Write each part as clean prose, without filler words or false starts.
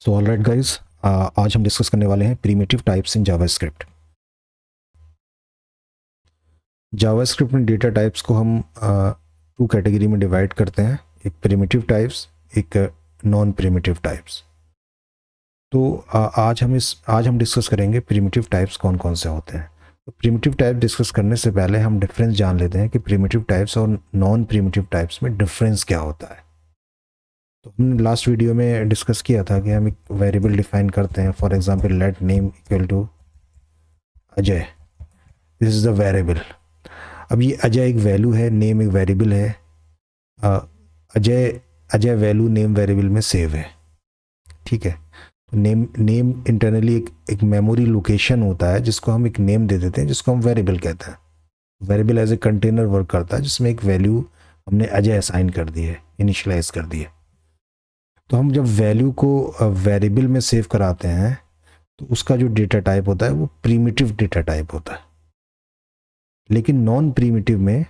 So alright guys, आज हम discuss करने वाले हैं primitive types in JavaScript. JavaScript में डेटा टाइप्स को हम टू कैटेगरी में डिवाइड करते हैं, एक प्रीमिटिव टाइप्स, एक नॉन प्रीमिटिव टाइप्स। तो आज हम डिस्कस करेंगे प्रीमिटिव टाइप्स कौन कौन से होते हैं। तो प्रीमिटिव टाइप डिस्कस करने से पहले हम डिफरेंस जान लेते हैं कि प्रीमिटिव टाइप्स और नॉन प्रीमिटिव टाइप्स में डिफरेंस क्या होता है। तो हमने लास्ट वीडियो में डिस्कस किया था कि हम एक वेरिएबल डिफाइन करते हैं, for example let name equal to Ajay, this is the variable. अब ये अजय एक वैल्यू है, नेम एक वेरिएबल है। Ajay Ajay value name variable में सेव है, ठीक है। तो नेम इंटरनली एक मेमोरी लोकेशन होता है जिसको हम एक नेम दे देते हैं, जिसको हम वेरिएबल कहते हैं। Variable as a container work करता है जिसमें एक वैल्यू हमने अजय असाइन कर दी है, इनिशियलाइज कर दी है। तो हम जब वैल्यू को वेरिएबल में सेव कराते हैं तो उसका जो डेटा टाइप होता है वो प्रीमिटिव डेटा टाइप होता है। लेकिन नॉन प्रीमिटिव में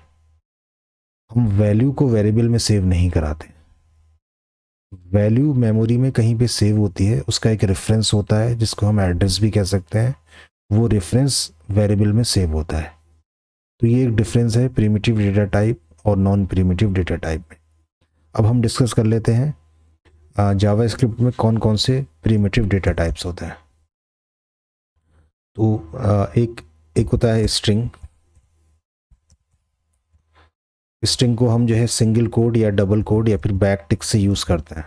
हम वैल्यू को वेरिएबल में सेव नहीं कराते। वैल्यू मेमोरी में कहीं पे सेव होती है, उसका एक रेफरेंस होता है जिसको हम एड्रेस भी कह सकते हैं, वो रेफरेंस वेरिएबल में सेव होता है। तो ये एक डिफरेंस है प्रीमिटिव डेटा टाइप और नॉन प्रीमिटिव डेटा टाइप में। अब हम डिस्कस कर लेते हैं जावास्क्रिप्ट में कौन कौन से प्रीमिटिव डेटा टाइप्स होते हैं। तो एक होता है स्ट्रिंग। स्ट्रिंग को हम जो है सिंगल कोड या डबल कोड या फिर बैक टिक से यूज करते हैं।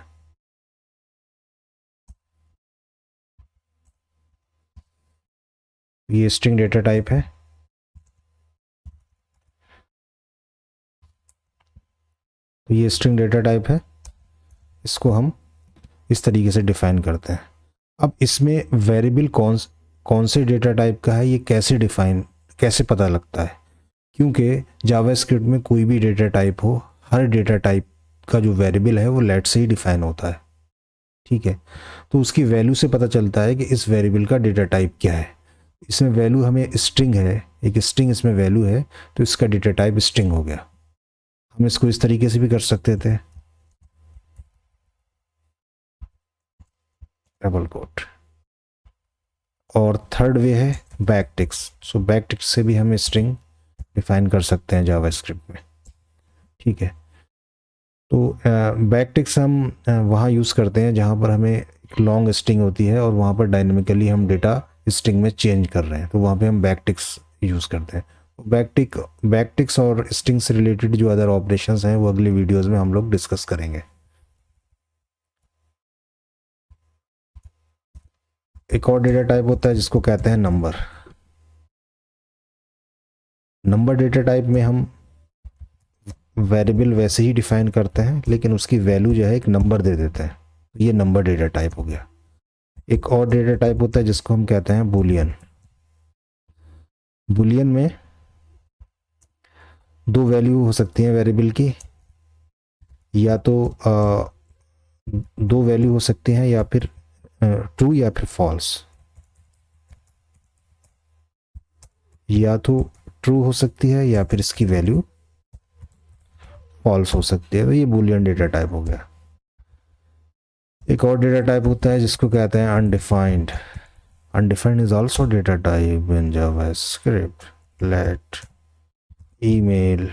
ये स्ट्रिंग डेटा टाइप है। तो ये स्ट्रिंग डेटा टाइप है, इसको हम इस तरीके से डिफाइन करते हैं। अब इसमें वेरिएबल कौन से डेटा टाइप का है, ये कैसे पता लगता है, क्योंकि जावास्क्रिप्ट में कोई भी डेटा टाइप हो, हर डेटा टाइप का जो वेरिएबल है वो लेट से ही डिफाइन होता है, ठीक है। तो उसकी वैल्यू से पता चलता है कि इस वेरिएबल का डेटा टाइप क्या है। इसमें वैल्यू हमें स्ट्रिंग है, एक स्ट्रिंग इसमें वैल्यू है, तो इसका डेटा टाइप स्ट्रिंग हो गया। हम इसको इस तरीके से भी कर सकते थे, डबल कोट। और थर्ड वे है back ticks. So back ticks से भी हम स्ट्रिंग डिफाइन कर सकते हैं जावास्क्रिप्ट में, ठीक है। तो बैक टिक्स हम वहाँ यूज़ करते हैं जहाँ पर हमें एक लॉन्ग स्ट्रिंग होती है और वहाँ पर डायनेमिकली हम डेटा स्ट्रिंग में चेंज कर रहे हैं, तो वहाँ पे हम बैक टिक्स यूज़ करते हैं। बैक टिक्स और स्ट्रिंग से रिलेटेड जो अदर ऑपरेशंस हैं वो अगले वीडियोज़ में हम लोग डिस्कस करेंगे। एक और डेटा टाइप होता है जिसको कहते हैं नंबर। नंबर डेटा टाइप में हम वेरिएबल वैसे ही डिफाइन करते हैं, लेकिन उसकी वैल्यू जो है एक नंबर दे देते हैं, तो ये नंबर डेटा टाइप हो गया। एक और डेटा टाइप होता है जिसको हम कहते हैं बुलियन। बुलियन में दो वैल्यू हो सकती हैं वेरिएबल की, या तो दो वैल्यू हो सकती हैं, या फिर ट्रू या फिर फॉल्स। या तो ट्रू हो सकती है या फिर इसकी वैल्यू फॉल्स हो सकती है, तो ये बुलियन डेटा टाइप हो गया। एक और डेटा टाइप होता है जिसको कहते हैं undefined. Undefined is also data type in JavaScript. Let email.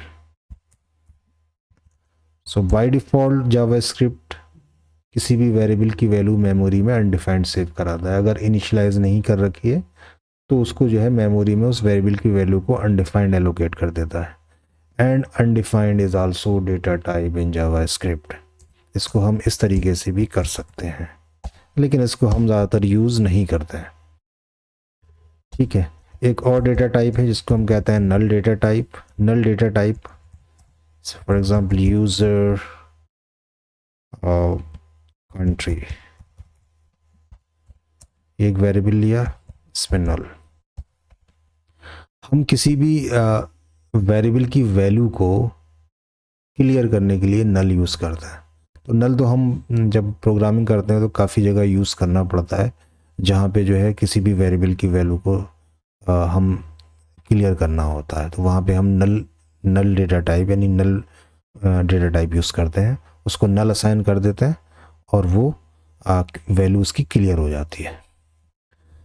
So by default JavaScript किसी भी वेरिएबल की वैल्यू मेमोरी में अनडिफाइंड सेव कराता है। अगर इनिशियलाइज नहीं कर रखी है तो उसको जो है मेमोरी में उस वेरिएबल की वैल्यू को अनडिफाइंड एलोकेट कर देता है। And undefined is also data type in JavaScript. इसको हम इस तरीके से भी कर सकते हैं, लेकिन इसको हम ज़्यादातर यूज़ नहीं करते हैं, ठीक है। एक और डेटा टाइप है जिसको हम कहते हैं null data type. Null data type for example user country, एक वेरिएबल लिया, इसमें नल। हम किसी भी वेरिएबल की वैल्यू को क्लियर करने के लिए नल यूज़ करते हैं। तो नल तो हम जब प्रोग्रामिंग करते हैं तो काफ़ी जगह यूज़ करना पड़ता है, जहाँ पे जो है किसी भी वेरिएबल की वैल्यू को हम क्लियर करना होता है, तो वहाँ पे हम नल डेटा टाइप यानी नल डेटा टाइप यूज़ करते हैं। उसको नल असाइन कर देते हैं और वो वैल्यू उसकी क्लियर हो जाती है।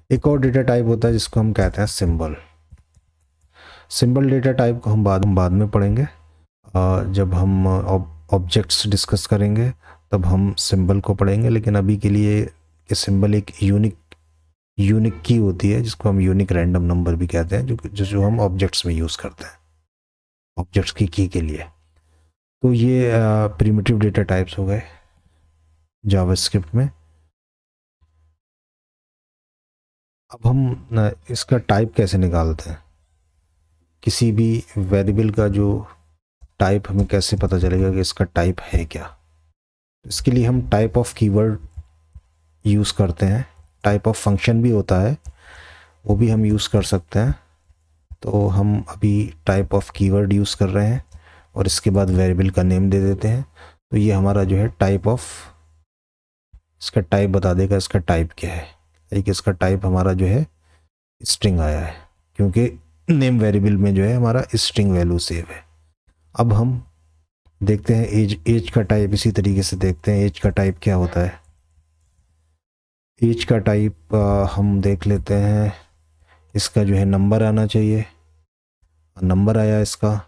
एक और डेटा टाइप होता है जिसको हम कहते हैं सिंबल। सिंबल डेटा टाइप को हम बाद में पढ़ेंगे। जब हम ऑब्जेक्ट्स डिस्कस करेंगे तब हम सिंबल को पढ़ेंगे, लेकिन अभी के लिए ये सिंबल एक यूनिक की होती है जिसको हम यूनिक रैंडम नंबर भी कहते हैं, जो हम ऑब्जेक्ट्स में यूज़ करते हैं ऑब्जेक्ट्स की के लिए। तो ये प्रिमिटिव डेटा टाइप्स हो गए जावास्क्रिप्ट में। अब हम इसका टाइप कैसे निकालते हैं, किसी भी वेरिएबल का जो टाइप हमें कैसे पता चलेगा कि इसका टाइप है क्या। इसके लिए हम टाइप ऑफ कीवर्ड यूज़ करते हैं। टाइप ऑफ फंक्शन भी होता है, वो भी हम यूज़ कर सकते हैं। तो हम अभी टाइप ऑफ कीवर्ड यूज़ कर रहे हैं और इसके बाद वेरिएबल का नेम दे देते हैं। तो ये हमारा जो है टाइप ऑफ, इसका टाइप बता देगा इसका टाइप क्या है। एक इसका टाइप हमारा जो है स्ट्रिंग आया है, क्योंकि नेम वेरिएबल में जो है हमारा स्ट्रिंग वैल्यू सेव है। अब हम देखते हैं एज का टाइप। इसी तरीके से देखते हैं एज का टाइप क्या होता है। एज का टाइप हम देख लेते हैं। इसका जो है नंबर आना चाहिए, नंबर आया इसका।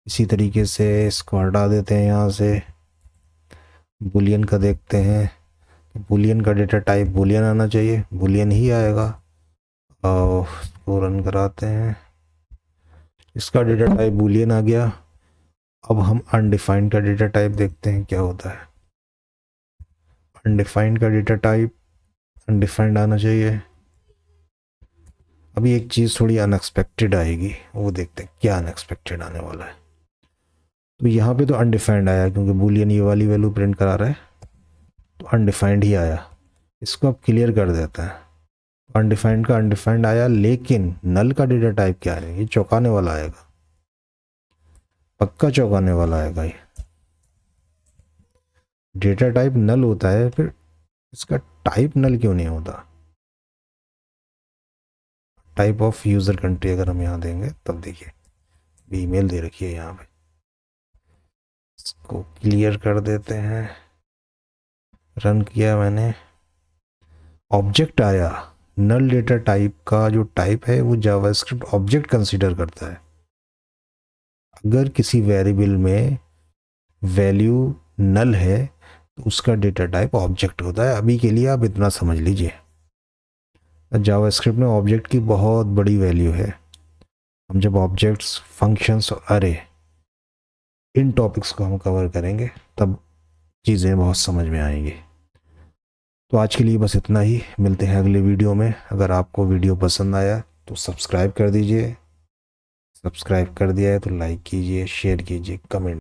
इसी तरीके से इसको हटा देते हैं यहाँ से। बुलियन का देखते हैं, बुलियन का डेटा टाइप बुलियन आना चाहिए, बुलियन ही आएगा। और इसको रन कराते हैं, इसका डेटा टाइप बुलियन आ गया। अब हम अनडिफाइंड का डेटा टाइप देखते हैं क्या होता है। अनडिफाइंड का डेटा टाइप अनडिफाइंड आना चाहिए। अभी एक चीज़ थोड़ी अनएक्सपेक्टेड आएगी, वो देखते हैं क्या अनएक्सपेक्टेड आने वाला है। तो यहाँ पे तो अनडिफाइंड आया, क्योंकि बुलियन ये वाली वैल्यू प्रिंट करा रहा है, तो अनडिफाइंड ही आया। इसको अब क्लियर कर देते हैं। अनडिफाइंड का अनडिफाइंड आया, लेकिन नल का डेटा टाइप क्या है, ये चौंकाने वाला आएगा, पक्का चौंकाने वाला आएगा। ये डेटा टाइप नल होता है, फिर इसका टाइप नल क्यों नहीं होता। टाइप ऑफ यूज़र कंट्री अगर हम यहाँ देंगे तब देखिए ईमेल दे रखी है यहाँ पे, इसको क्लियर कर देते हैं। रन किया मैंने, ऑब्जेक्ट आया। नल डेटा टाइप का जो टाइप है वो जावास्क्रिप्ट ऑब्जेक्ट कंसीडर करता है। अगर किसी वेरिएबल में वैल्यू नल है तो उसका डेटा टाइप ऑब्जेक्ट होता है। अभी के लिए आप इतना समझ लीजिए, जावास्क्रिप्ट में ऑब्जेक्ट की बहुत बड़ी वैल्यू है। हम जब ऑब्जेक्ट्स, फंक्शंस और अरे इन टॉपिक्स को हम कवर करेंगे तब चीज़ें बहुत समझ में आएंगी। तो आज के लिए बस इतना ही, मिलते हैं अगले वीडियो में। अगर आपको वीडियो पसंद आया तो सब्सक्राइब कर दीजिए, सब्सक्राइब कर दिया है तो लाइक कीजिए, शेयर कीजिए, कमेंट